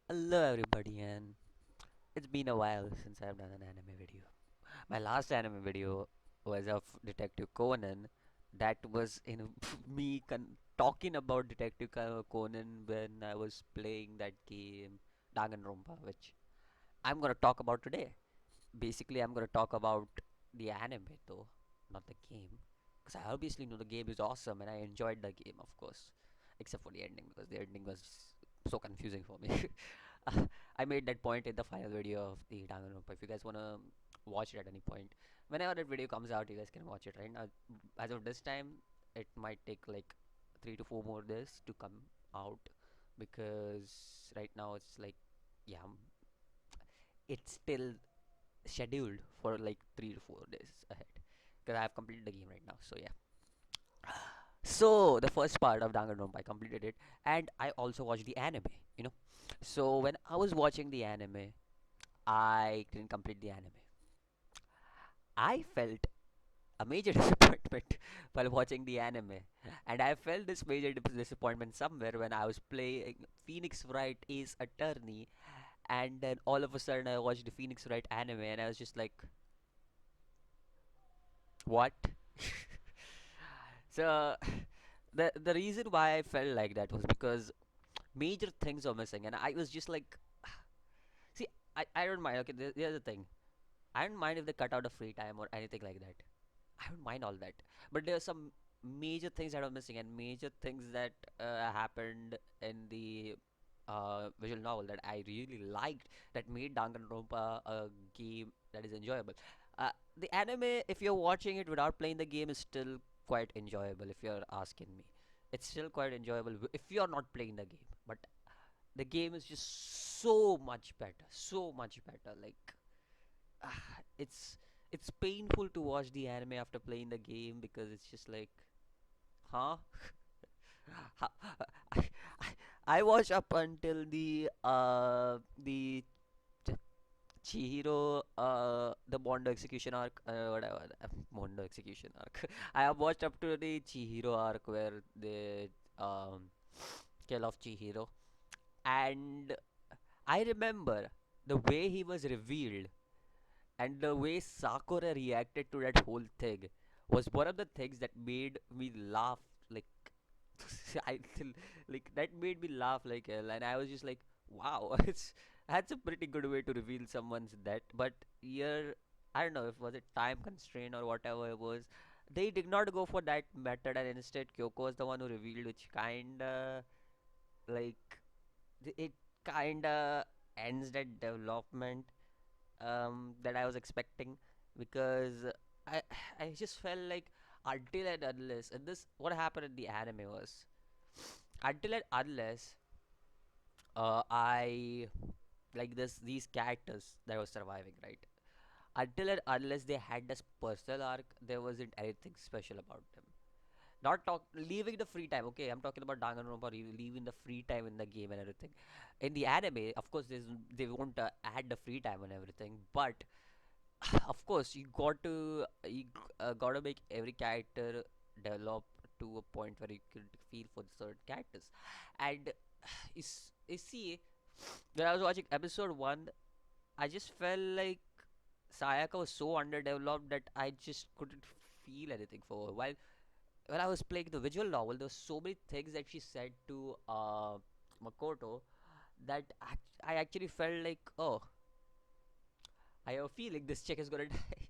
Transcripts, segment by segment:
Hello everybody, and it's been a while since I've done an anime video. My last anime video was of Detective Conan. That was in talking about Conan when I was playing that game Danganronpa, which I'm gonna talk about today. Basically, I'm gonna talk about the anime though, not the game, because I obviously know the game is awesome and I enjoyed the game, of course, except for the ending because the ending was so confusing for me. I made that point in the final video of the Danganronpa. If you guys wanna watch it at any point, whenever that video comes out, you guys can watch it. Right now, as of this time, it might take like 3 to 4 more days to come out because right now it's like, yeah, it's still scheduled for like 3 to 4 days ahead because I have completed the game right now. So yeah. So the first part of Danganronpa, I completed it, and I also watched the anime. You know, so when I was watching the anime, I didn't complete the anime. I felt a major disappointment while watching the anime, and I felt this major disappointment somewhere when I was playing Phoenix Wright Ace Attorney, and then all of a sudden I watched the Phoenix Wright anime, and I was just like, what? So the reason why I felt like that was because major things are missing, and I was just like, see, I don't mind. Okay, here's the thing. I don't mind if they cut out a free time or anything like that. I don't mind all that. But there are some major things that are missing, and major things that happened in the visual novel that I really liked, that made Danganronpa a game that is enjoyable. The anime, if you're watching it without playing the game, is still quite enjoyable. If you're asking me, it's still quite enjoyable if you're not playing the game. But the game is just so much better, so much better. Like, it's painful to watch the anime after playing the game because it's just like, huh? How- I, I watched up until the Chihiro the Mondo execution arc, whatever, Mondo execution arc. I have watched up to the Chihiro arc where they um kill off Chihiro, and I remember the way he was revealed and the way Sakura reacted to that whole thing was one of the things that made me laugh like I like that made me laugh like hell, and I was just like, wow, it's that's a pretty good way to reveal someone's death. But here, I don't know if was it time constraint or whatever it was. They did not go for that method, and instead Kyoko was the one who revealed, which kinda like it kinda ends that development that I was expecting because I I just felt like until and unless, and this what happened in the anime was until and unless I like this these characters that were surviving, right, until and unless they had this personal arc, there wasn't anything special about them. Not talk leaving the free time. Okay, I'm talking about Danganronpa leaving the free time in the game and everything. In the anime, of course, they won't add the free time and everything, but of course you gotta make every character develop to a point where you could feel for certain characters. And you see, when I was watching episode 1, I just felt like Sayaka was so underdeveloped that I just couldn't feel anything for her. While when I was playing the visual novel, there were so many things that she said to Makoto that I actually felt like, oh, I have a feeling this chick is gonna die.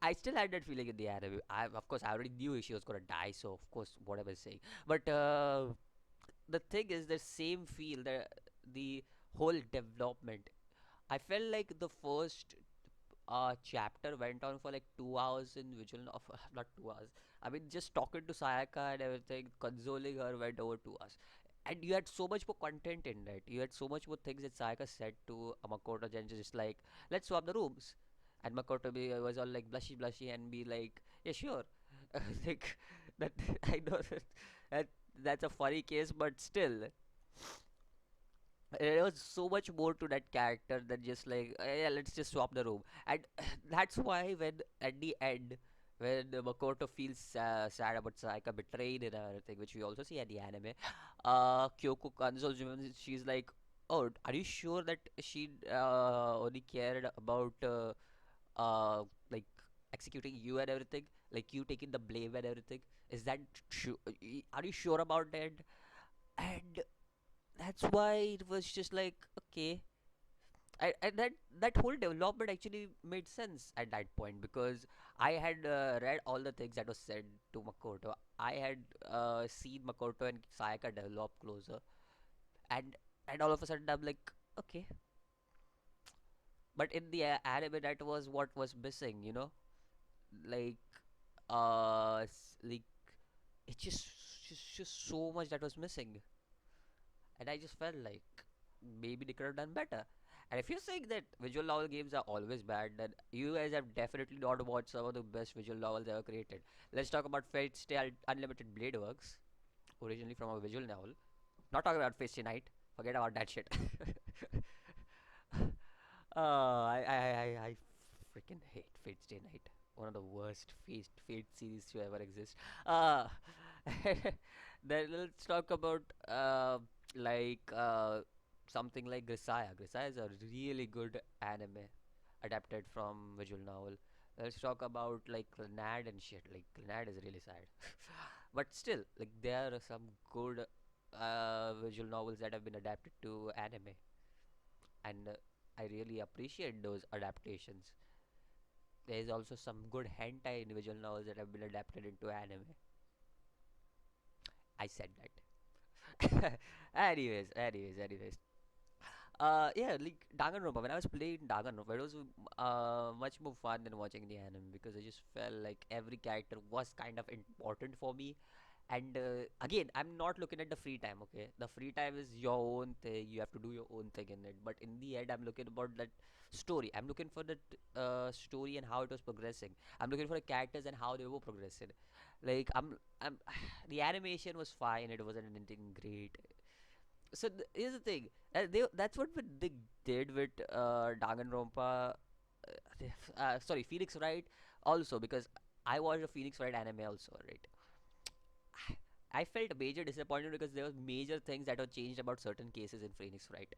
I still had that feeling in the anime. Of course, I already knew she was gonna die, so of course, whatever I say. But the thing is, the same feel, the whole development. I felt like the first chapter went on for like 2 hours in visual of not 2 hours. I mean, just talking to Sayaka and everything, consoling her went over 2 hours. And you had so much more content in that. You had so much more things that Sayaka said to Makoto, and just like, let's swap the rooms. And Makoto was all like blushy, blushy, and be like, yeah, sure. Like that. I know that that's a funny case, but still, there was so much more to that character than just like, yeah, let's just swap the room. And that's why when at the end when Makoto feels sad about Sayaka betrayed and everything, which we also see at the anime. Kyoko consoles him. She's like, "Oh, are you sure that she only cared about like executing you and everything? Like you taking the blame and everything? Is that true? Are you sure about that?" And that's why it was just like, okay. And that whole development actually made sense at that point because I had read all the things that was said to Makoto. I had seen Makoto and Sayaka develop closer, and all of a sudden I'm like, okay. But in the anime, that was what was missing, like like it just so much that was missing, and I just felt like maybe they could have done better. And if you think that visual novel games are always bad, then you guys have definitely not watched some of the best visual novels ever created. Let's talk about Fate Stay Unlimited Blade Works, originally from a visual novel. Not talking about Fate Stay Night. Forget about that shit. I freaking hate Fate Stay Night. One of the worst Fate series to ever exist. Uh, then let's talk about like something like Grisaya. Grisaya is a really good anime adapted from visual novel. Let's talk about like Grenade and shit. Like Grenade is really sad, but still, like there are some good visual novels that have been adapted to anime, and I really appreciate those adaptations. There is also some good hentai in visual novels that have been adapted into anime. I said that. Anyways. Yeah, like Danganronpa. When I was playing Danganronpa, it was much more fun than watching the anime because I just felt like every character was kind of important for me. And again, I'm not looking at the free time. Okay, the free time is your own thing. You have to do your own thing in it. But in the end, I'm looking about that story. I'm looking for that story and how it was progressing. I'm looking for the characters and how they were progressing. Like I'm the animation was fine. It wasn't anything great. So here's the thing. That's what they did with Danganronpa. Sorry, Phoenix Wright also because I watched the Phoenix Wright anime also, right? I felt major disappointment because there was major things that were changed about certain cases in Phoenix Wright.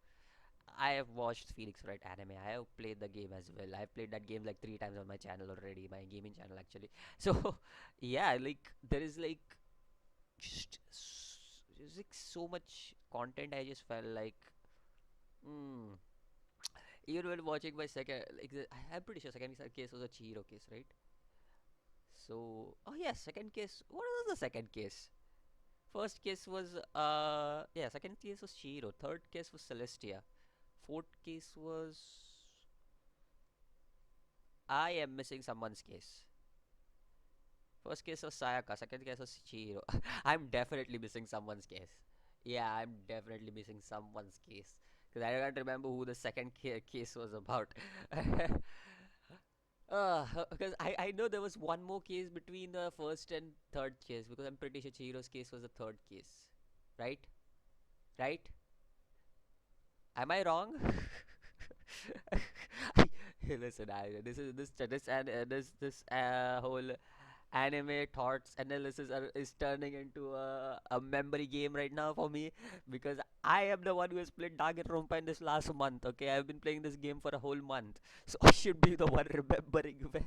I have watched Phoenix Wright anime. I have played the game as well. I've played that game like 3 times on my channel already, my gaming channel actually. So yeah, like there is like there's like so much content. I just felt like, hmm. Even when watching my second, like I'm pretty sure second case was a Chihiro case, right? So, oh yeah, second case. What was the second case? First case was yeah, second case was Chihiro. Third case was Celestia. Fourth case was I am missing someone's case. First case was Sayaka. Second case was Chihiro. I'm definitely missing someone's case. Yeah, I'm definitely missing someone's case because I can't remember who the second case was about. Because I know there was one more case between the first and third case because I'm pretty sure Chihiro's case was the third case, right? Right? Am I wrong? Hey, listen, this is this and this whole anime thoughts analysis is turning into a memory game right now for me because I am the one who has played Danganronpa in this last month. Okay, I've been playing this game for a whole month, so I should be the one remembering where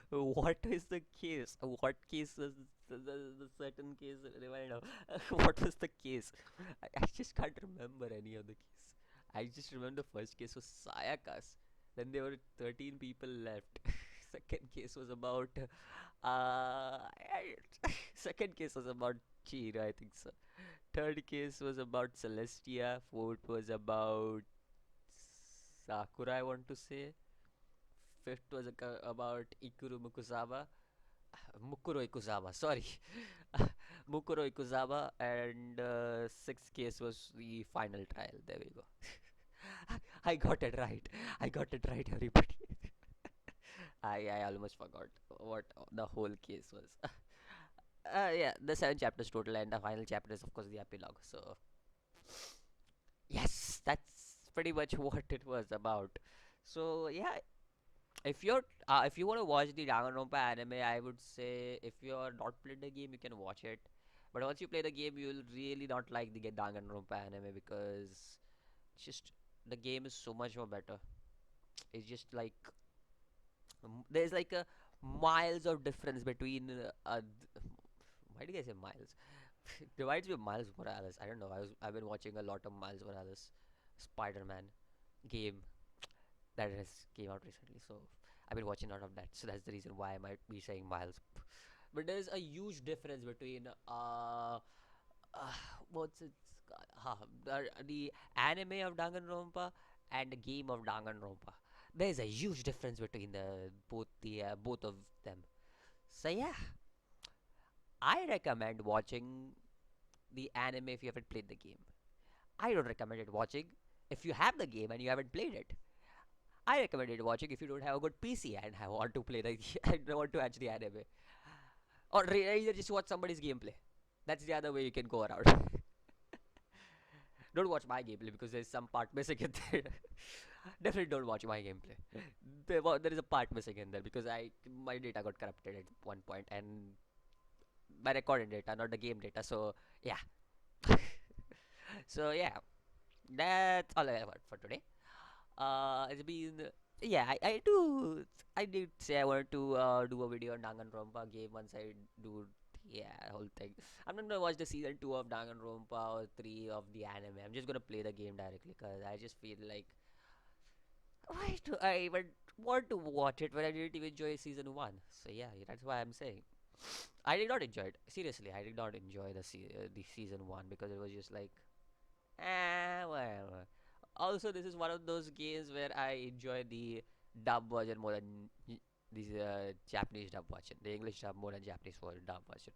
what is the case, what case is the certain case remind of what was the case. I just can't remember any of the case. I just remember the first case was Sayaka's. Then there were 13 people left. Second case was about second case was about Cheer, I think so. Third case was about Celestia. Fourth was about Sakura, I want to say. Fifth was about Ikuru Mukuzawa. Mukuro Ikuzawa, sorry. Mukuro Ikuzawa. And sixth case was the final trial. There we go. I got it right. I got it right, everybody. I almost forgot what the whole case was. Yeah, the 7 chapters total, and the final chapter is, of course, the epilogue. So, yes, that's pretty much what it was about. So, yeah, If you want to watch the Danganronpa anime, I would say if you're not played the game, you can watch it. But once you play the game, you'll really not like the Danganronpa anime because it's just the game is so much more better. It's just like there's like a miles of difference between why did I say miles? It reminds me of Miles Morales. I don't know. I've been watching a lot of Miles Morales Spider-Man game that has came out recently. So I've been watching a lot of that. So that's the reason why I might be saying Miles. But there's a huge difference between uh what's it the anime of Danganronpa and the game of Danganronpa. There's a huge difference between the both of them. So yeah, I recommend watching the anime if you haven't played the game. I don't recommend it watching if you have the game and you haven't played it. I recommend it watching if you don't have a good PC and I want to play the and want to watch the anime, or either just watch somebody's gameplay. That's the other way you can go around. Don't watch my gameplay because there's some part missing in there. Definitely don't watch my gameplay. There is a part missing in there because I my data got corrupted at one point and my recorded data, not the game data. So yeah, so yeah, that's all I have for today. It's been yeah. I did say I wanted to do a video on Danganronpa game once I do whole thing. I'm not gonna watch the season 2 of Danganronpa or 3 of the anime. I'm just gonna play the game directly because I just feel like why do I even want to watch it when I didn't even enjoy season 1? So yeah, that's why I'm saying I did not enjoy it. Seriously, I did not enjoy the season 1 because it was just like whatever. Also, this is one of those games where I enjoy the dub version more than the Japanese dub version. The English dub more than Japanese dub version.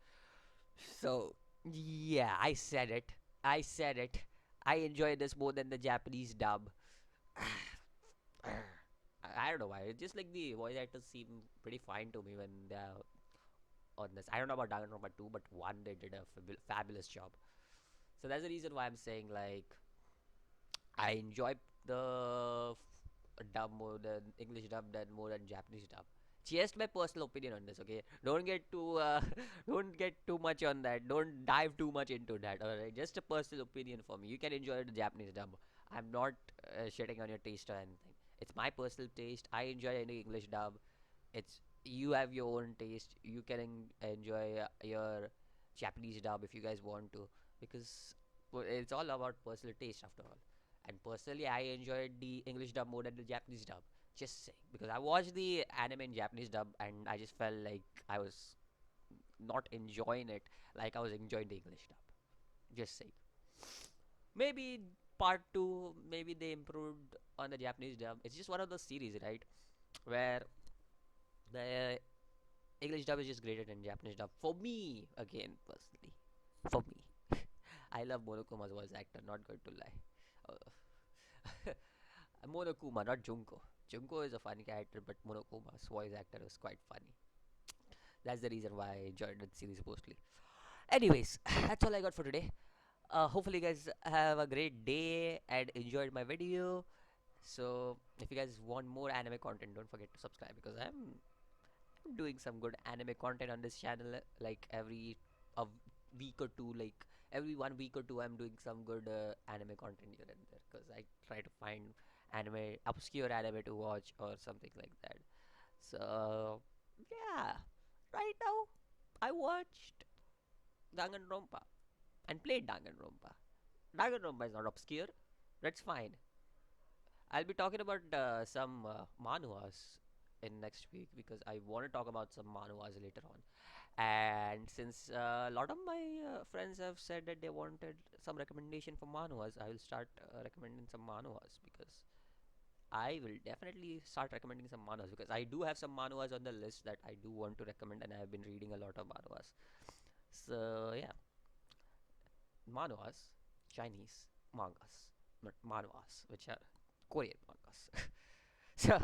So, yeah, I said it. I said it. I enjoy this more than the Japanese dub. I don't know why. It's just like the voice actors seem pretty fine to me when they're on this. I don't know about Danganronpa 2, but 1 they did a fabulous job. So that's the reason why I'm saying like I enjoy the dub more than English dub than more than Japanese dub. Just my personal opinion on this, okay? Don't get too don't get too much on that. Don't dive too much into that. Alright, just a personal opinion for me. You can enjoy the Japanese dub. I'm not shitting on your taste or anything. It's my personal taste. I enjoy any English dub. It's you have your own taste. You can enjoy your Japanese dub if you guys want to, because it's all about personal taste after all. And personally, I enjoyed the English dub more than the Japanese dub. Just saying, because I watched the anime in Japanese dub and I just felt like I was not enjoying it like I was enjoying the English dub. Just saying. Maybe part two, maybe they improved on the Japanese dub. It's just one of those series, right? Where the English dub is just greater than Japanese dub. For me, again, personally. For me. I love Monokuma's voice actor, not going to lie. Monokuma, not Junko. Junko is a funny character, but Monokuma's voice actor was quite funny. That's the reason why I enjoyed that series mostly. Anyways, that's all I got for today. Hopefully, you guys have a great day and enjoyed my video. So, if you guys want more anime content, don't forget to subscribe because I'm doing some good anime content on this channel. Like every a week or two, like every 1 week or two, I'm doing some good anime content here and there because I try to find anime, obscure anime to watch or something like that. So yeah, right now I watched Danganronpa and played Danganronpa. Danganronpa is not obscure. That's fine. I'll be talking about some manhwas in next week because I want to talk about some manhwas later on. And since a lot of my friends have said that they wanted some recommendation for manhwas, I will start recommending some manhwas because I will definitely start recommending some manhwas because I do have some manhwas on the list that I do want to recommend, and I have been reading a lot of manhwas. So yeah, manhwas, Chinese mangas, not manhwas, which are Korean mangas. So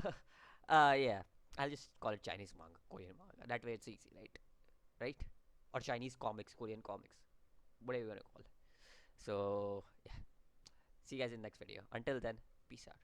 yeah, I'll just call it Chinese manga, Korean manga. That way it's easy, right? Or Chinese comics, Korean comics, whatever you wanna call it. So yeah, see you guys in the next video. Until then, peace out.